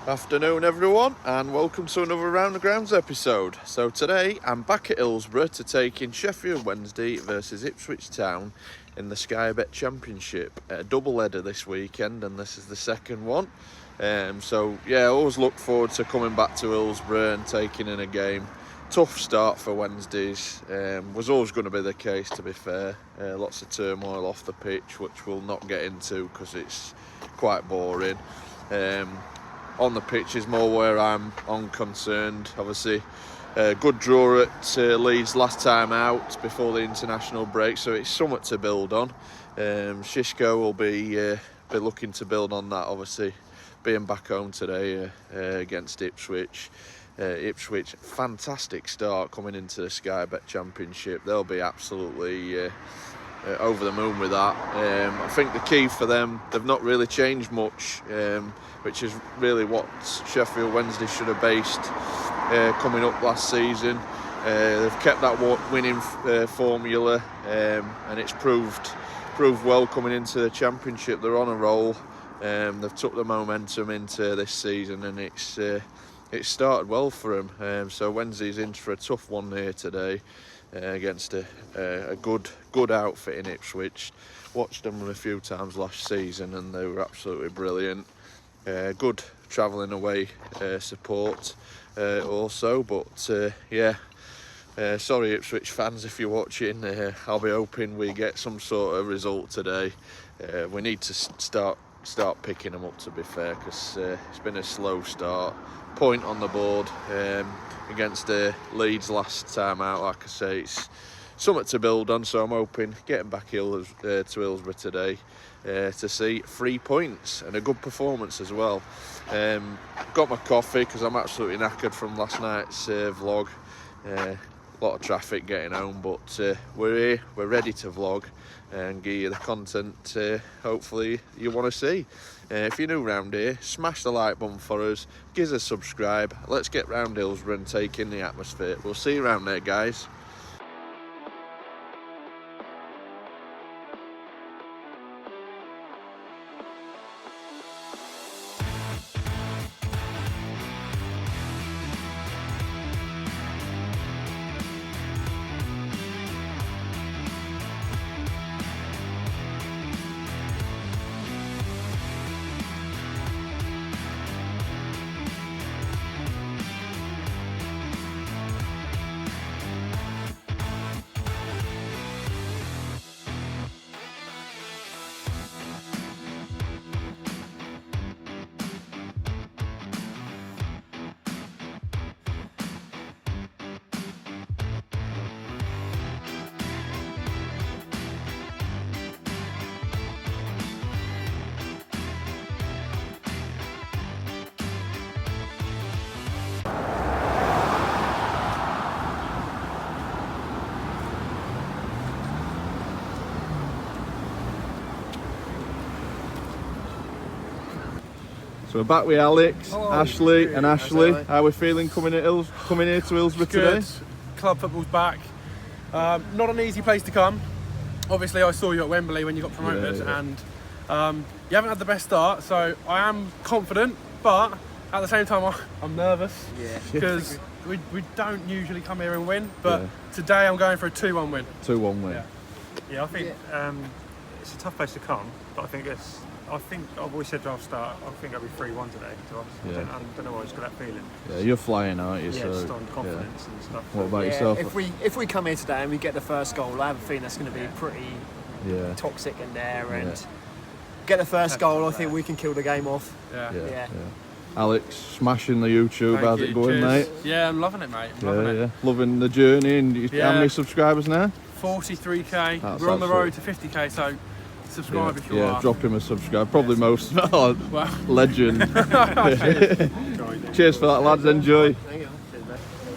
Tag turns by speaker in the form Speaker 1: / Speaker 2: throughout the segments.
Speaker 1: Afternoon everyone, and welcome to another Round the Grounds episode. So today I'm back at Hillsborough to take in Sheffield Wednesday versus Ipswich Town in the Sky Bet Championship. A double header this weekend, and this is the second one. So I always look forward to coming back to Hillsborough and taking in a game. Tough start for Wednesdays, was always going to be the case, to be fair. Lots of turmoil off the pitch, which we'll not get into because it's quite boring. On the pitch is more where I'm concerned. Obviously, good draw at Leeds last time out before the international break, so it's something to build on. Shishko will be looking to build on that, obviously, being back home today against Ipswich. Ipswich, fantastic start coming into the Sky Bet Championship. They'll be absolutely over the moon with that. I think the key for them, they've not really changed much, which is really what Sheffield Wednesday should have based coming up last season. They've kept that winning formula, and it's proved well coming into the Championship. They're on a roll. They've took the momentum into this season, and it's started well for them. So Wednesday's in for a tough one here today. Against a good outfit in Ipswich. Watched them a few times last season and they were absolutely brilliant. Good travelling away support also, but sorry Ipswich fans if you're watching. I'll be hoping we get some sort of result today. We need to start picking them up, to be fair, because it's been a slow start. Point on the board against Leeds last time out. Like I say, it's something to build on, so I'm hoping getting back to Hillsborough today to see 3 points and a good performance as well. Got my coffee because I'm absolutely knackered from last night's vlog. A lot of traffic getting home, but we're here, we're ready to vlog and give you the content hopefully you want to see. If you're new round here, smash the like button for us, give us a subscribe. Let's get round Hillsborough and take in the atmosphere. We'll see you around there, guys. So we're back with Alex,
Speaker 2: Hello.
Speaker 1: Ashley and Ashley.
Speaker 2: Hello.
Speaker 1: How are we feeling coming here to Hillsborough today?
Speaker 2: Good. Club football's back. Not an easy place to come. Obviously I saw you at Wembley when you got promoted, and you haven't had the best start, so I am confident, but at the same time I'm nervous because we don't usually come here and win, but today I'm going for a 2-1 win.
Speaker 1: 2-1 win.
Speaker 3: Yeah, I think it's a tough place to come, but I think I've always said to our start, I think it'll be 3-1 today to us.
Speaker 1: Yeah.
Speaker 3: I don't know why I just got that feeling.
Speaker 1: Yeah, you're flying, aren't you?
Speaker 3: Yeah,
Speaker 1: so,
Speaker 3: just on confidence and stuff.
Speaker 1: What about yourself?
Speaker 4: If we come here today and we get the first goal, I have a feeling that's going to be pretty toxic in there, and get the first goal, I think we can kill the game off.
Speaker 2: Yeah.
Speaker 1: Alex, smashing the YouTube.
Speaker 2: Thank
Speaker 1: How's
Speaker 2: you.
Speaker 1: it going,
Speaker 2: Cheers.
Speaker 1: mate?
Speaker 2: Yeah, I'm loving it, mate. Loving it.
Speaker 1: Loving the journey. And
Speaker 2: Yeah.
Speaker 1: how many subscribers now?
Speaker 2: 43k.
Speaker 1: That's
Speaker 2: We're on the road to
Speaker 1: absolute-
Speaker 2: 50k, so subscribe if you are.
Speaker 1: drop him a subscribe. Probably most. Oh,
Speaker 2: Well,
Speaker 1: legend. Cheers for that, lads. Enjoy.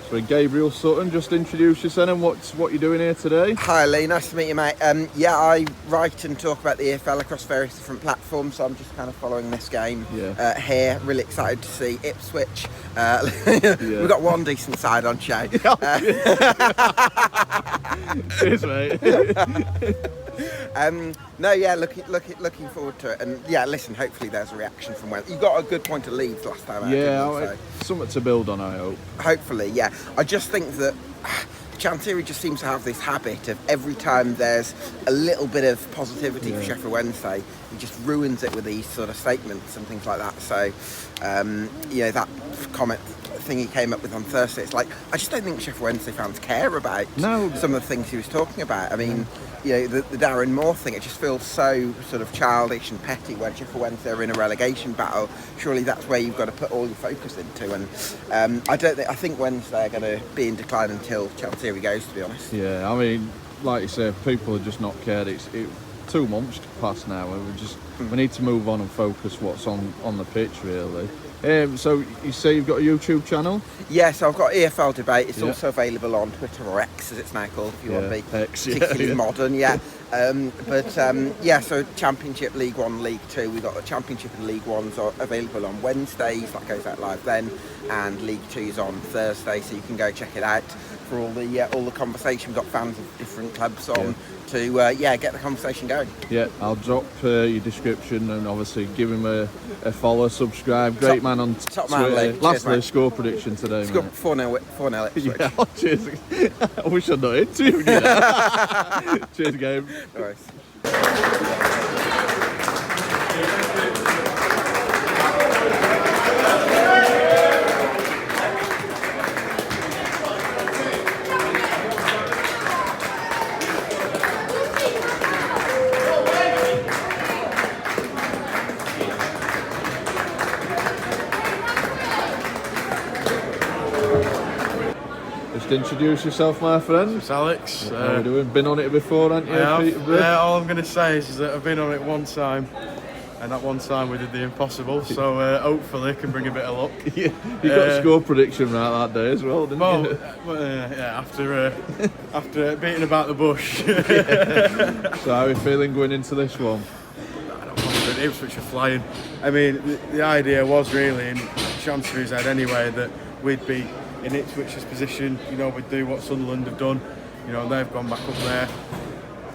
Speaker 1: So Gabriel Sutton, just introduce yourself and what you're doing here today.
Speaker 5: Hi Lee, nice to meet you, mate. I write and talk about the EFL across various different platforms, so I'm just kind of following this game here. Really excited to see Ipswich. We've got one decent side on Shay.
Speaker 1: Cheers, mate.
Speaker 5: No, yeah, looking forward to it, and yeah, listen. Hopefully, there's a reaction from Wednesday. You got a good point of Leeds last time out.
Speaker 1: Yeah, something to build on, I hope.
Speaker 5: Hopefully, yeah. I just think that Chancery just seems to have this habit of every time there's a little bit of positivity for Sheffield Wednesday, he just ruins it with these sort of statements and things like that. So, that comment thing he came up with on Thursday, it's like, I just don't think Sheffield Wednesday fans care about some of the things he was talking about. I mean, the Darren Moore thing, it just feels so sort of childish and petty when Sheffield Wednesday are in a relegation battle. Surely that's where you've got to put all your focus into, and I think Wednesday are going to be in decline until Chancery goes, to be honest.
Speaker 1: Yeah, I mean, like you say, people have just not cared. It's 2 months past now, and we need to move on and focus what's on the pitch, really. So you say you've got a YouTube channel?
Speaker 5: Yes, I've got EFL Debate. It's also available on Twitter, or X as it's now called, if you want to be particularly modern. So Championship, League 1, League 2. We've got the Championship and League 1s are available on Wednesdays, that goes out live then, and League 2's on Thursday, so you can go check it out for all the conversation. We've got fans of different clubs on to get the conversation going. Yeah,
Speaker 1: I'll drop your description, and obviously give him a follow, subscribe. Great man on
Speaker 5: top
Speaker 1: Twitter.
Speaker 5: Man league.
Speaker 1: Lastly,
Speaker 5: cheers,
Speaker 1: score prediction today,
Speaker 5: mate. 4-0 Ipswich.
Speaker 1: Yeah, cheers. I wish I'd not interviewed you. Cheers, game.
Speaker 5: Nice.
Speaker 1: Just introduce yourself, my friend.
Speaker 2: It's Alex.
Speaker 1: How are you doing? Been on it before, haven't you?
Speaker 2: Yeah, all I'm going to say is that I've been on it one time, and that one time we did the impossible, so hopefully I can bring a bit of luck.
Speaker 1: You got a score prediction right that day as well, didn't you?
Speaker 2: After beating about the bush.
Speaker 1: So how are you feeling going into this one?
Speaker 2: I don't know, the Ipswich are flying. I mean, the idea was really in Chancery's head anyway that we'd be in Ipswich's position, we'd do what Sunderland have done, they've gone back up there.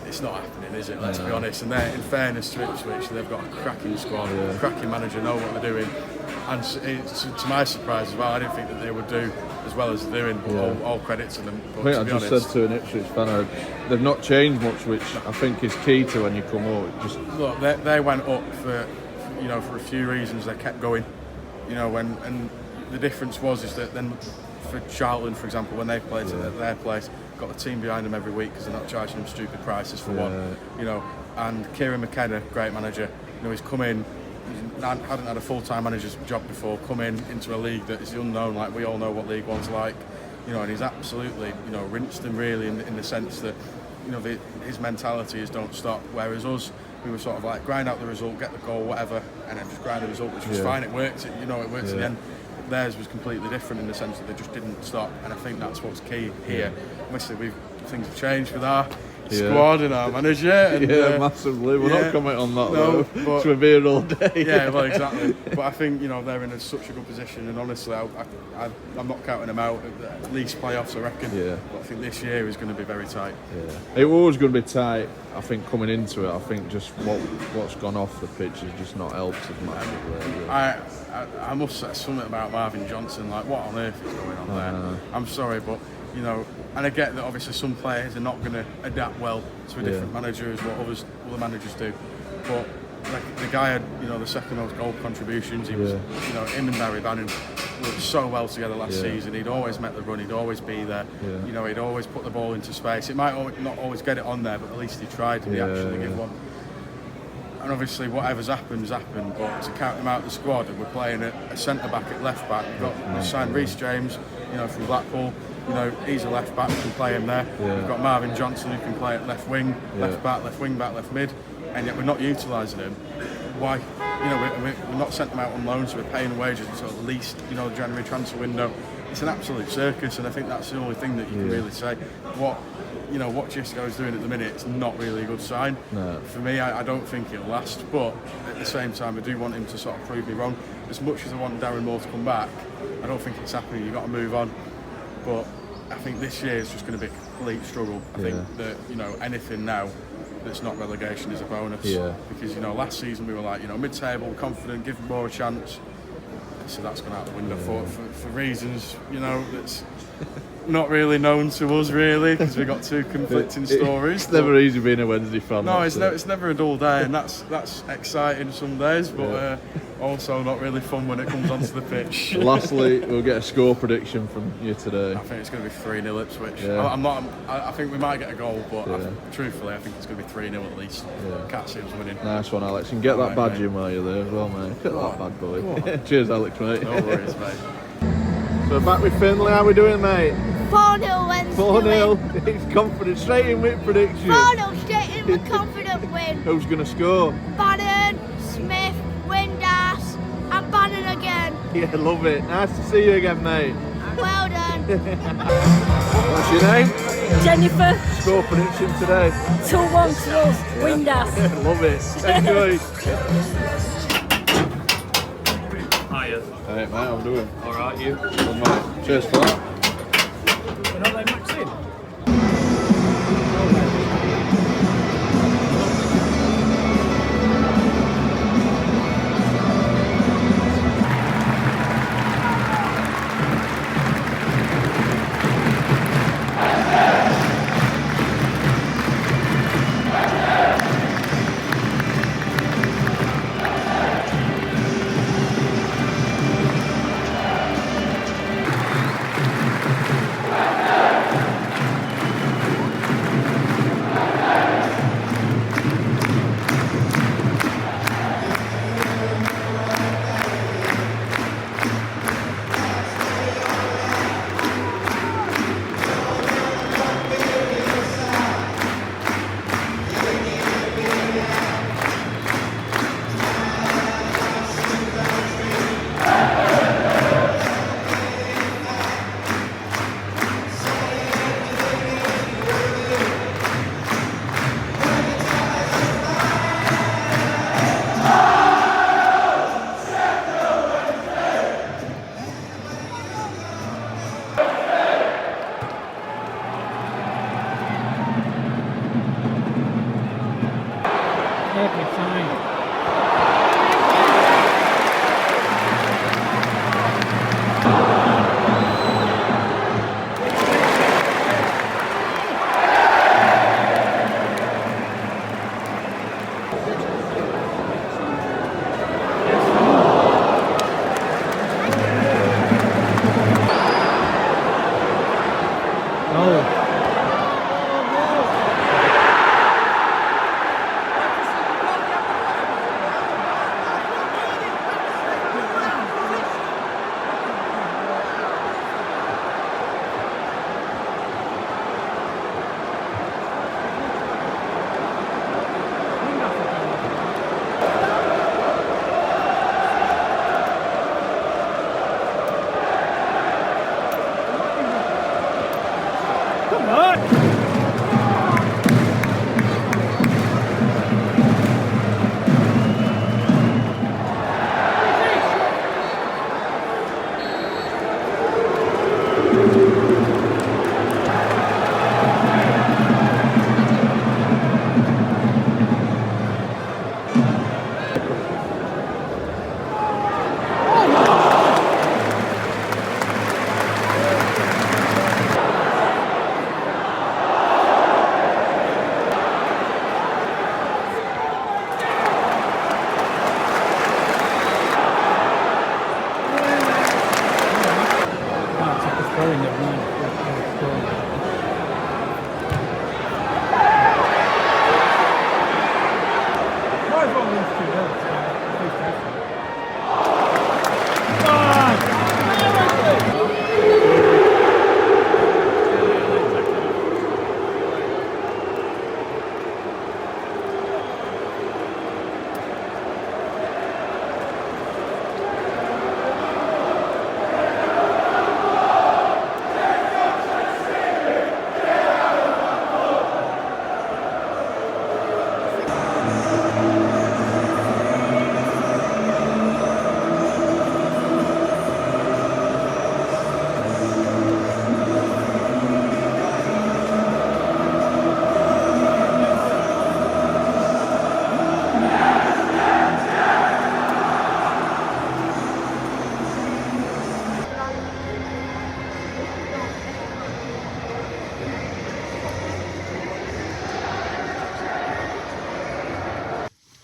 Speaker 2: It's not happening, is it? Let's be honest. And they're, in fairness to Ipswich, they've got a cracking squad, a cracking manager, know what they're doing. And to my surprise as well, I didn't think that they would do as well as they're doing. All credit to them. But
Speaker 1: I just said to an Ipswich fan, they've not changed much, which I think is key to when you come up.
Speaker 2: Look, they went up for a few reasons. They kept going, and the difference is that then for Charlton, for example, when they played at their place, got the team behind them every week because they're not charging them stupid prices for one. And Kieran McKenna, great manager, he's come in, hadn't had a full-time manager's job before, come into a league that is the unknown, like we all know what League One's like, and he's absolutely, rinsed them really in the sense that, his mentality is don't stop, whereas us, we were sort of like grind out the result, get the goal, whatever, and then just grind the result, which was fine, it worked, it works in the end. Theirs was completely different in the sense that they just didn't stop, and I think that's what's key here. Obviously, things have changed with our squad and our manager. And,
Speaker 1: massively. We're not commenting on that though. But we're here all day.
Speaker 2: Yeah, well, exactly. But I think they're in such a good position, and honestly, I'm not counting them out. At least playoffs, I reckon. Yeah. But I think this year is going to be very tight.
Speaker 1: Yeah. It was going to be tight. I think coming into it, I think just what's gone off the pitch has just not helped us massively.
Speaker 2: I must say something about Marvin Johnson. Like, what on earth is going on there? I'm sorry, but and I get that obviously some players are not going to adapt well to a different manager as what other managers do. But like the guy had, the second most goal contributions. He was, him and Barry Bannon worked so well together last season. He'd always met the run. He'd always be there. He'd always put the ball into space. It might not always get it on there, but at least he tried and he actually gave one. And obviously, whatever's happened. But to count him out of the squad, and we're playing a centre back at left back. We've signed Reece James, from Blackpool. He's a left back, we can play him there. We've got Marvin Johnson, who can play at left wing, left back, left wing back, left mid, and yet we're not utilising him. Why? We're not sent them out on loan, so we're paying wages until at least the January transfer window. It's an absolute circus, and I think that's the only thing that you can really say. What Gisco is doing at the minute, it's not really a good sign. No. For me, I don't think it'll last, but at the same time, I do want him to sort of prove me wrong. As much as I want Darren Moore to come back, I don't think it's happening. You've got to move on. But I think this year is just going to be a complete struggle. I think that anything now, that's not relegation is a bonus.
Speaker 1: Yeah.
Speaker 2: Because, you know, last season we were like, you know, mid-table, confident, give more a chance. So that's gone out the window for reasons, you know, that's not really known to us really, because we got two conflicting stories.
Speaker 1: It's never easy being a Wednesday fan.
Speaker 2: No, it's never a dull day, and that's exciting some days, but also not really fun when it comes onto the pitch.
Speaker 1: Lastly, we'll get a score prediction from you today.
Speaker 2: I think it's going to be 3-0 Ipswich.
Speaker 1: Yeah.
Speaker 2: I think we might get a goal, but truthfully, I think it's going to be 3-0 at least.
Speaker 1: Yeah.
Speaker 2: Can't see us winning.
Speaker 1: Nice one, Alex, and get that badge in while you're there as well, mate. Get that bad boy. Cheers, Alex, mate.
Speaker 2: No worries, mate.
Speaker 1: So back with Finley, how we doing, mate?
Speaker 6: 4-0 Wednesday.
Speaker 1: 4-0. He's confident, straight in with prediction.
Speaker 6: 4-0 straight in with confident win.
Speaker 1: Who's going to score?
Speaker 6: Bannon, Smith, Windass, and Bannon again.
Speaker 1: Yeah, love it. Nice to see you again, mate.
Speaker 6: Well done.
Speaker 1: What's your name?
Speaker 7: Jennifer,
Speaker 1: Score prediction today.
Speaker 7: 2-1 to us, Windass.
Speaker 1: Love it. Enjoy.
Speaker 3: Hiya.
Speaker 1: Hey, mate, how we doing?
Speaker 3: Alright, you?
Speaker 1: Good, mate. Cheers for that.
Speaker 3: You're not letting Max in?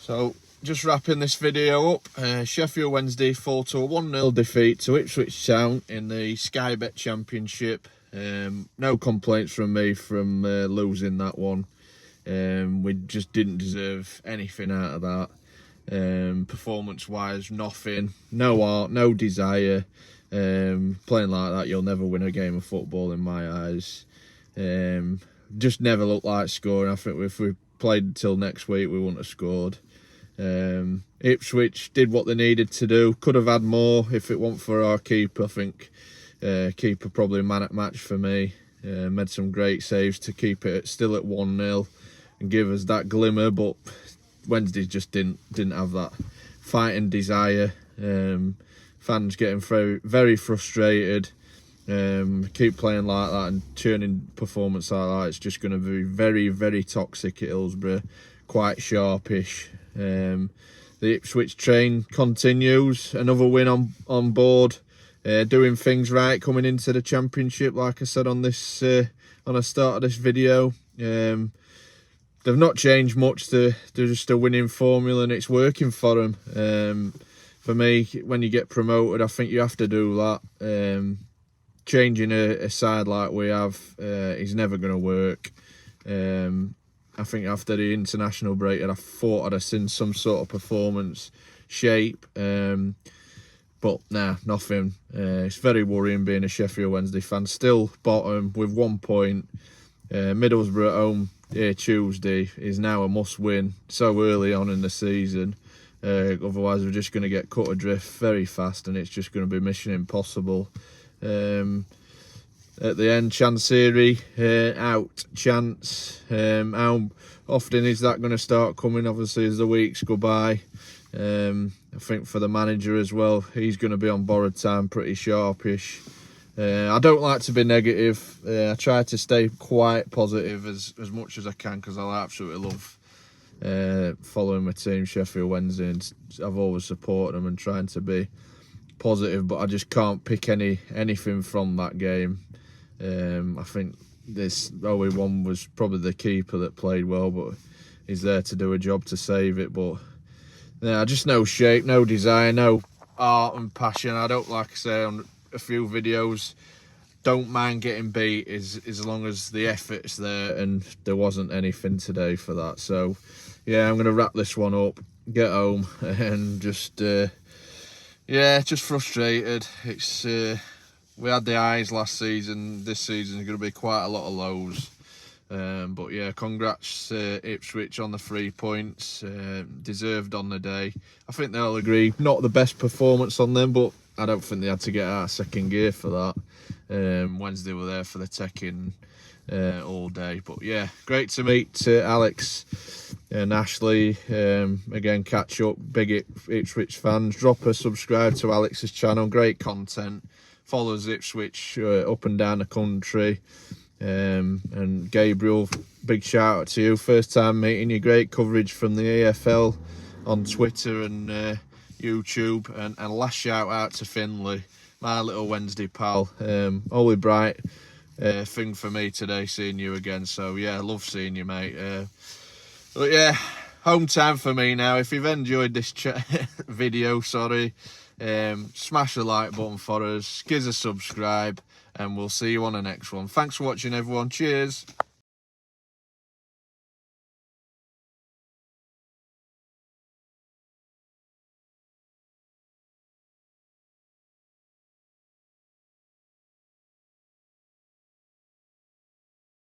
Speaker 1: So, just wrapping this video up, Sheffield Wednesday fall to a 1-0 defeat to Ipswich Town in the Sky Bet Championship. No complaints from me from losing that one. We just didn't deserve anything out of that. Performance-wise, nothing. No art, no desire. Playing like that, you'll never win a game of football in my eyes. Just never looked like scoring. I think if we played until next week, we wouldn't have scored. Ipswich did what they needed to do. Could have had more if it weren't for our keeper. I think keeper probably man at match for me. Made some great saves to keep it still at 1-0 and give us that glimmer. But Wednesday just didn't have that fighting desire. Fans getting very, very frustrated. Keep playing like that and turning performance like that, it's just going to be very, very toxic at Hillsborough. Quite sharpish. The Ipswich train continues. Another win on board. Doing things right coming into the championship. Like I said on this on the start of this video, they've not changed much. They're just a winning formula and it's working for them. For me, when you get promoted, I think you have to do that. Changing a side like we have is never going to work. I think after the international break, I thought I'd have seen some sort of performance shape. But nah, nothing. It's very worrying being a Sheffield Wednesday fan. Still bottom with 1 point. Middlesbrough at home Tuesday is now a must-win so early on in the season. Otherwise, we're just going to get cut adrift very fast and it's just going to be mission impossible. At the end, Chansiri out. Chance. How often is that going to start coming? Obviously, as the weeks go by. I think for the manager as well, he's going to be on borrowed time, pretty sharpish. I don't like to be negative. I try to stay quite positive as much as I can because I absolutely love following my team, Sheffield Wednesday, and I've always supported them and trying to be positive, but I just can't pick anything from that game. I think this 0-1 was probably the keeper that played well, but he's there to do a job to save it. But yeah, just no shape, no desire, no art and passion. I don't, like I say on a few videos, don't mind getting beat as long as the effort's there, and there wasn't anything today for that. So yeah, I'm going to wrap this one up, get home, and just just frustrated. It's we had the highs last season. This season is going to be quite a lot of lows. But yeah, congrats Ipswich on the 3 points. Deserved on the day. I think they'll agree. Not the best performance on them, but I don't think they had to get out of second gear for that. Wednesday were there for the taking all day. But yeah, great to meet Alex and Ashley. Again, catch up. Big Ipswich fans. Drop a subscribe to Alex's channel. Great content. Follows Ipswich up and down the country. And Gabriel, big shout out to you. First time meeting you. Great coverage from the EFL on Twitter and YouTube. And last shout out to Finley, my little Wednesday pal. Only bright thing for me today seeing you again. So yeah, love seeing you, mate. But yeah, home time for me now. If you've enjoyed this video, smash the like button for us, give us a subscribe, and we'll see you on the next one. Thanks for watching, everyone. Cheers.